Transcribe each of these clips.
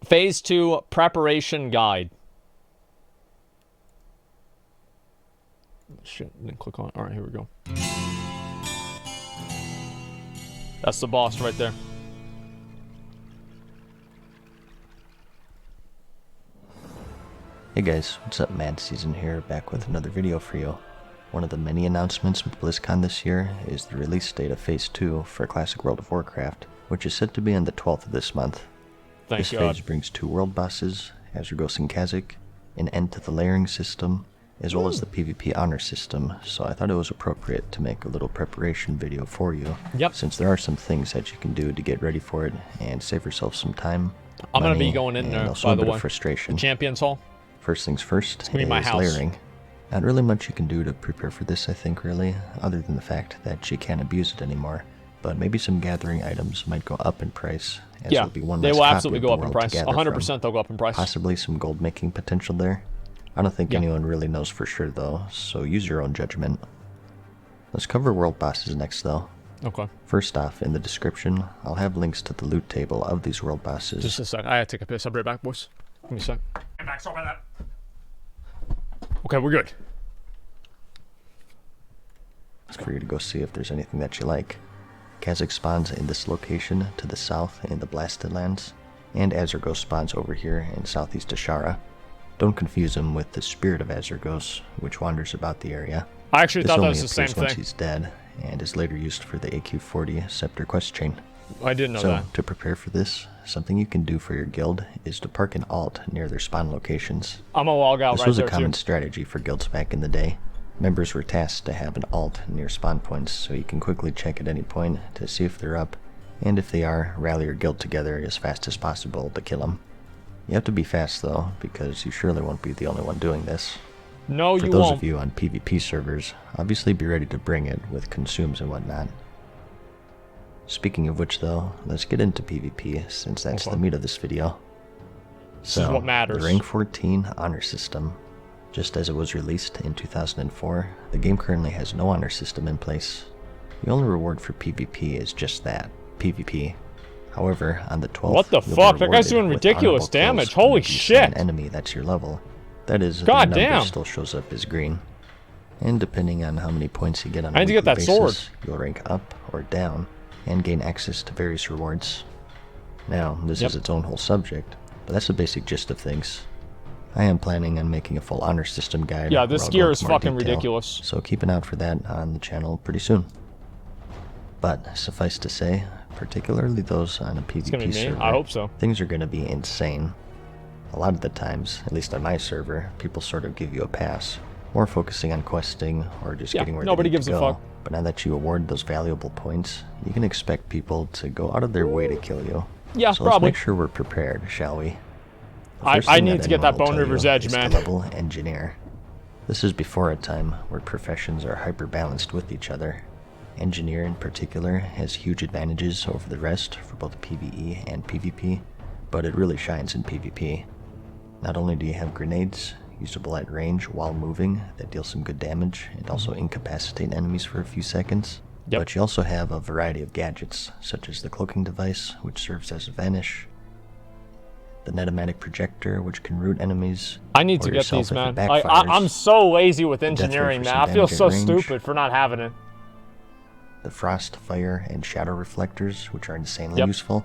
Phase 2 preparation guide. Shit, didn't click on it. Alright, here we go. That's the boss right there. Hey guys, what's up? MadSeason here, back with another video for you. One of the many announcements with BlizzCon this year is the release date of Phase 2 for Classic World of Warcraft, which is set to be on the 12th of this month. Thank God. This phase brings 2 world bosses, Azurgos and Kha'Zix, an end to the layering system, as well as the PvP honor system, so I thought it was appropriate to make a little preparation video for you. Yep. Since there are some things that you can do to get ready for it and save yourself some time, I'm going to money, be going in there, also by a the bit way. of frustration. The Champions Hall. First things first It's gonna be my is house. layering. Not really much you can do to prepare for this, I think, really, other than the fact that you can't abuse it anymore. But maybe some gathering items might go up in price, as Yeah, there'll be one they less will copy absolutely of go the up in world price. to gather 100% from. they'll go up in price. Possibly some gold making potential there. I don't think anyone really knows for sure though, so use your own judgment. Let's cover world bosses next though. Okay. First off, in the description, I'll have links to the loot table of these world bosses. Just a sec. I had to take a piss. I'll be right back, boys. Give me a sec. I'm back. Sorry about that. Okay, we're good. For you to go see if there's anything that you like. Kha'Zix spawns in this location to the south in the Blasted Lands, and Azurgos spawns over here in southeast Ashara. Don't confuse him with the Spirit of Azurgos, which wanders about the area. I actually This thought that only was the same appears once thing. he's dead, and is later used for the AQ-40 Scepter quest chain. I didn't know So, that. to prepare for this, something you can do for your guild is to park an alt near their spawn locations. I'm gonna log out This right was a there, common too. strategy for guilds back in the day. Members were tasked to have an alt near spawn points so you can quickly check at any point to see if they're up, and if they are, rally your guild together as fast as possible to kill them. You have to be fast though, because you surely won't be the only one doing this. No, For you those won't. of you on PvP servers, obviously be ready to bring it with consumes and whatnot. Speaking of which though, let's get into PvP since that's the meat of this video. This is what matters. The Rank 14 honor system. Just as it was released in 2004, the game currently has no honor system in place. The only reward for PvP is just that, PvP. However, on the 12th, What the you'll be fuck? That guy's rewarded doing with ridiculous honorable kills damage. when Holy you slay shit. an enemy that's your level. That is, God their number damn. still shows up as green. And depending on how many points you get on I a need to get weekly that sword. basis, you'll rank up or down and gain access to various rewards. Now, this is its own whole subject, but that's the basic gist of things. I am planning on making a full honor system guide. Yeah, this where I'll gear go is into more fucking detail, ridiculous. so keep an eye out for that on the channel pretty soon. But suffice to say, particularly those on a It's gonna be PvP me. server, I hope so. things are going to be insane. A lot of the times, at least on my server, people sort of give you a pass, more focusing on questing or just Yeah, getting where nobody they need gives to a go. fuck. But now that you award those valuable points, you can expect people to go out of their way to kill you. Yeah, so probably. let's make sure we're prepared, shall we? The I first thing need to get anyone that will Bone tell River's you Edge, is man. to level engineer. This is before a time where professions are hyper-balanced with each other. Engineer in particular has huge advantages over the rest for both PvE and PvP, but it really shines in PvP. Not only do you have grenades, usable at range while moving, that deal some good damage and also incapacitate enemies for a few seconds, but you also have a variety of gadgets, such as the cloaking device, which serves as a vanish, the netomatic projector, which can root enemies. I need to or get yourself these, if it man. backfires. I'm so lazy with death ray engineering, for man. some I feel damage at so range. stupid for not having it. The frost, fire, and shadow reflectors, which are insanely useful.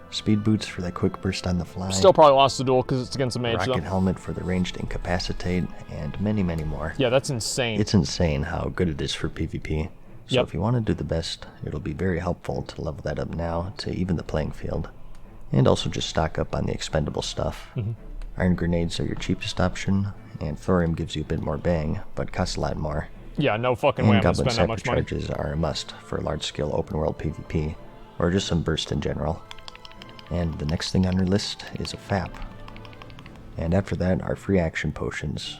Speed boots for that quick burst on the fly. Still probably lost the duel because it's against a mage, Rocket though. helmet for the ranged incapacitate, and many, many more. Yeah, that's insane. It's insane how good it is for PvP. So if you want to do the best, it'll be very helpful to level that up now to even the playing field. And also just stock up on the expendable stuff. Iron grenades are your cheapest option, and thorium gives you a bit more bang, but costs a lot more. Yeah, no fucking way And I'm gonna goblin spend that much money. charges are a must for large-scale open-world PvP, or just some burst in general. And the next thing on your list is a FAP. And after that are free action potions.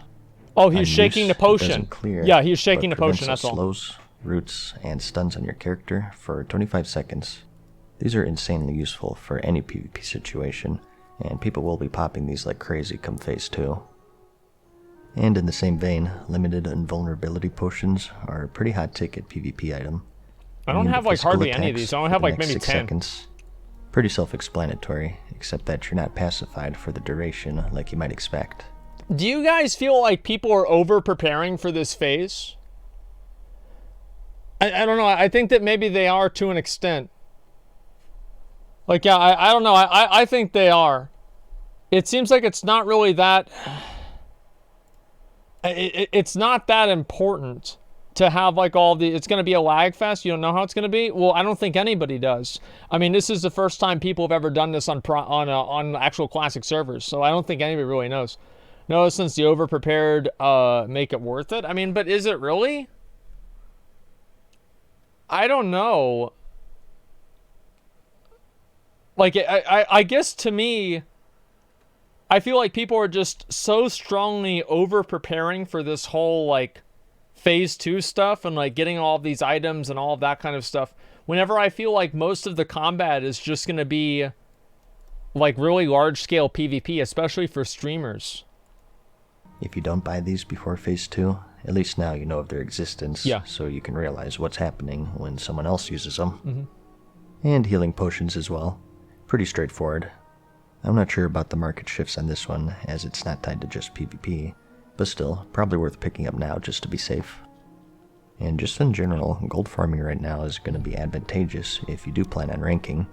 Oh, On he's shaking use, the it potion. doesn't clear, Yeah, he's shaking but the potion, prevents that's all. slows, roots, and stuns on your character for 25 seconds. These are insanely useful for any PvP situation, and people will be popping these like crazy come phase 2. And in the same vein, limited invulnerability potions are a pretty hot ticket PvP item. I don't Immune to have like physical hardly any of attacks these. I only for have the like next maybe 6 10. seconds. Pretty self-explanatory, except that you're not pacified for the duration like you might expect. Do you guys feel like people are over-preparing for this phase? I don't know. I think that maybe they are to an extent. Like, yeah, I don't know. I think they are. It seems like it's not really that... It's not that important to have, like, all the... It's going to be a lag fest. You don't know how it's going to be? Well, I don't think anybody does. I mean, this is the first time people have ever done this on actual classic servers, so I don't think anybody really knows. No, since the over-prepared make it worth it? I mean, but is it really? I don't know. Like, I guess to me, I feel like people are just so strongly over-preparing for this whole, like, Phase 2 stuff and, like, getting all of these items and all of that kind of stuff. Whenever I feel like most of the combat is just going to be, like, really large-scale PvP, especially for streamers. If you don't buy these before Phase 2, at least now you know of their existence, yeah. So you can realize what's happening when someone else uses them. Mm-hmm. And healing potions as well. Pretty straightforward. I'm not sure about the market shifts on this one, as it's not tied to just PvP, but still, probably worth picking up now just to be safe. And just in general, gold farming right now is going to be advantageous if you do plan on ranking.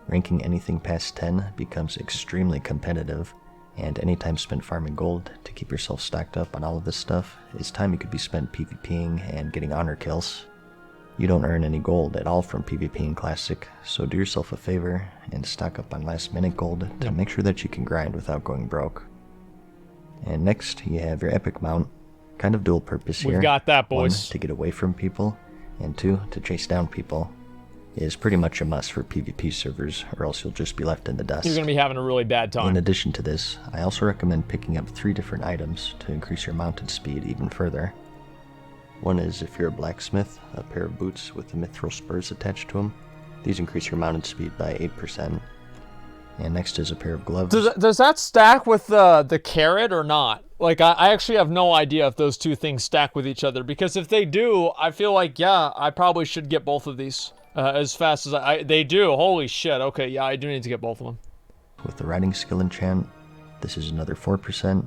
Ranking anything past 10 becomes extremely competitive, and any time spent farming gold to keep yourself stocked up on all of this stuff is time you could be spent PvPing and getting honor kills. You don't earn any gold at all from PvPing Classic, so do yourself a favor and stock up on last minute gold to make sure that you can grind without going broke. And next, you have your epic mount, kind of dual purpose here. We've got that, boys. 1, to get away from people, and 2, to chase down people. Is pretty much a must for PvP servers, or else you'll just be left in the dust. You're going to be having a really bad time. In addition to this, I also recommend picking up 3 different items to increase your mounted speed even further. One is, if you're a blacksmith, a pair of boots with the mithril spurs attached to them. These increase your mounted speed by 8%. And next is a pair of gloves. Does that stack with the carrot or not? Like, I actually have no idea if those two things stack with each other, because if they do, I feel like, yeah, I probably should get both of these. As fast as they do. Holy shit. Okay, yeah, I do need to get both of them. With the riding skill enchant, this is another 4%.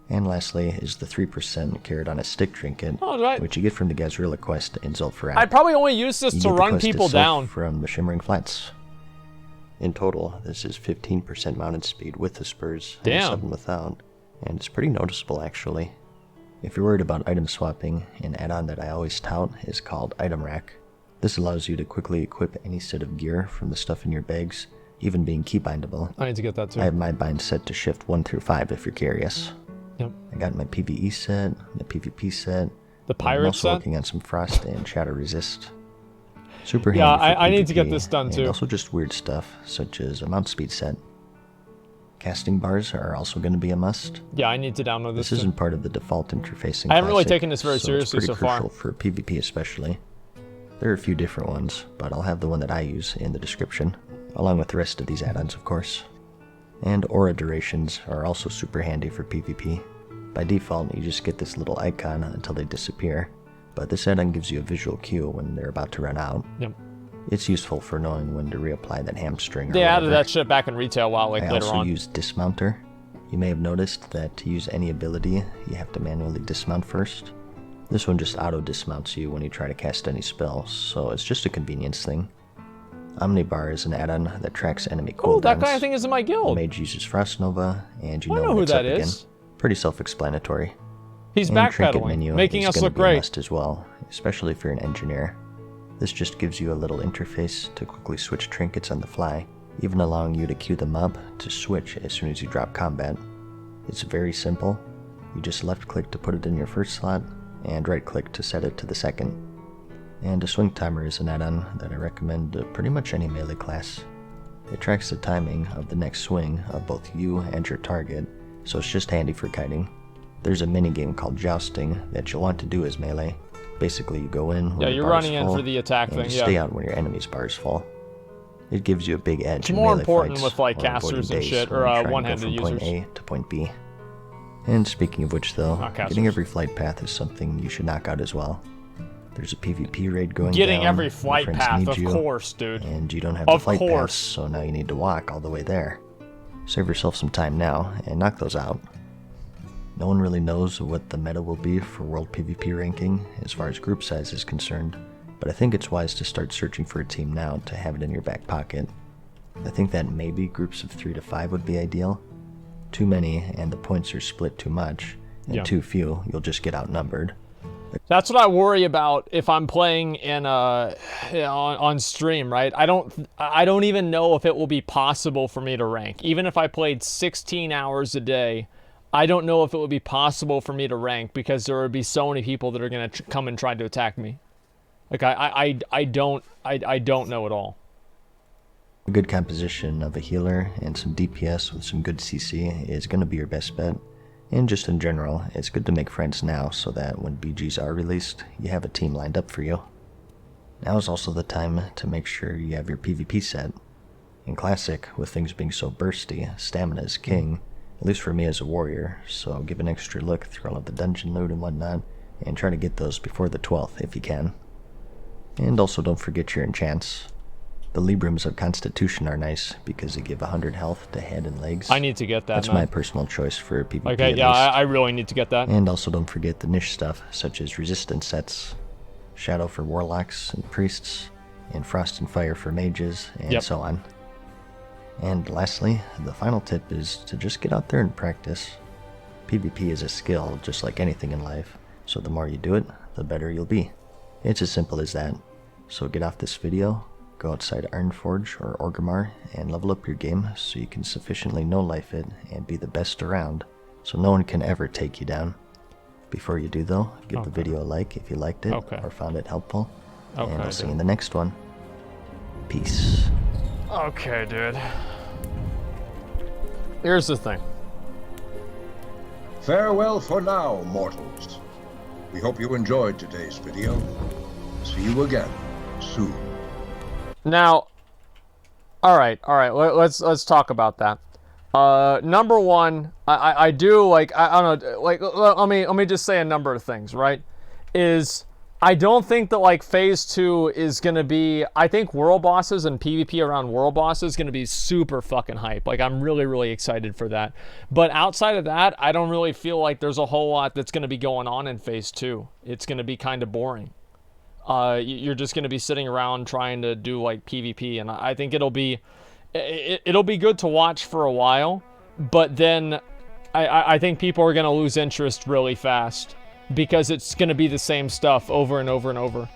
And lastly is the 3% carried on a stick trinket, which you get from the Gazrilla quest in Zul'Farrak. I'd probably only use this to run people down. From the Shimmering Flats. In total, this is 15% mounted speed with the spurs, and 7 without. And it's pretty noticeable, actually. If you're worried about item swapping, an add-on that I always tout is called Item Rack. This allows you to quickly equip any set of gear from the stuff in your bags, even being keybindable. I need to get that too. I have my bind set to shift 1 through 5 if you're curious. Yep. I got my PvE set, the PvP set. The pirate I'm also set? working on some frost and shadow resist. Super handy. Yeah, for I PvP, need to get this done too. And also just weird stuff, such as a mount speed set. Casting bars are also going to be a must. Yeah, I need to download this. This isn't part of the default interface in I haven't really Classic, taken this very seriously so far. It's pretty crucial for PvP especially. There are a few different ones, but I'll have the one that I use in the description, along with the rest of these add-ons, of course. And aura durations are also super handy for PvP. By default, you just get this little icon until they disappear, but this add-on gives you a visual cue when they're about to run out. Yep. It's useful for knowing when to reapply that hamstring. They added that shit back in retail WoW later on. I also use Dismounter. You may have noticed that to use any ability, you have to manually dismount first. This one just auto-dismounts you when you try to cast any spell, so it's just a convenience thing. Omnibar is an add-on that tracks enemy cooldowns. Oh, that guy I think is in my guild. The mage uses Frost Nova, and you know when who it's that up is. Again. Pretty self-explanatory. He's and trinket backpedaling, menu making is us gonna look be a great. must as well, especially if you're an engineer. This just gives you a little interface to quickly switch trinkets on the fly, even allowing you to queue them up to switch as soon as you drop combat. It's very simple. You just left-click to put it in your first slot, and right-click to set it to the second. And a swing timer is an add-on that I recommend to pretty much any melee class. It tracks the timing of the next swing of both you and your target, so it's just handy for kiting. There's a minigame called Jousting that you'll want to do as melee. Basically, you go in when you're your bar's running in full, for the attack and thing, you stay out when your enemy's bar is full. It gives you a big edge It's in more melee important fights with like while avoiding casters and base shit, when or you're trying to go one-handed from users. point A to point B. And speaking of which though, Not casters. getting every flight path is something you should knock out as well. There's a PvP raid going Getting down. every Your flight friends path, need of you, course, dude. And you don't have the Of flight course. pass, so now you need to walk all the way there. Save yourself some time now, and knock those out. No one really knows what the meta will be for World PvP ranking as far as group size is concerned, but I think it's wise to start searching for a team now to have it in your back pocket. I think that maybe groups of 3 to 5 would be ideal. Too many, and the points are split too much, and too few, you'll just get outnumbered. That's what I worry about if I'm playing in on stream, right? I don't even know if it will be possible for me to rank. Even if I played 16 hours a day, I don't know if it would be possible for me to rank because there would be so many people that are going to come and try to attack me. Like I don't know at all. A good composition of a healer and some DPS with some good CC is going to be your best bet. And just in general, it's good to make friends now so that when BGs are released, you have a team lined up for you. Now is also the time to make sure you have your PvP set. In Classic, with things being so bursty, stamina is king, at least for me as a warrior, so give an extra look through all of the dungeon loot and whatnot, and try to get those before the 12th if you can. And also don't forget your enchants. The Librams of Constitution are nice because they give 100 health to head and legs. I need to get that. That's my personal choice for PvP. Okay, yeah, I really need to get that. And also don't forget the niche stuff, such as resistance sets, Shadow for warlocks and priests, and Frost and Fire for mages, and so on. And lastly, the final tip is to just get out there and practice. PvP is a skill, just like anything in life, so the more you do it, the better you'll be. It's as simple as that. So get off this video, go outside Ironforge or Orgrimmar and level up your game so you can sufficiently no-life it and be the best around, so no one can ever take you down. Before you do though, give the video a like if you liked it or found it helpful, and I'll see you in the next one. Peace. Okay, dude. Here's the thing. Farewell for now, mortals. We hope you enjoyed today's video. See you again soon. Now, all right. Let's talk about that. Number one, I do like I don't know, like let me just say a number of things. Right, is I don't think that like phase 2 is gonna be. I think world bosses and PvP around world bosses is gonna be super fucking hype. Like I'm really excited for that. But outside of that, I don't really feel like there's a whole lot that's gonna be going on in phase 2. It's gonna be kind of boring. You're just going to be sitting around trying to do like PvP, and I think it'll be good to watch for a while, but then I think people are going to lose interest really fast because it's going to be the same stuff over and over and over.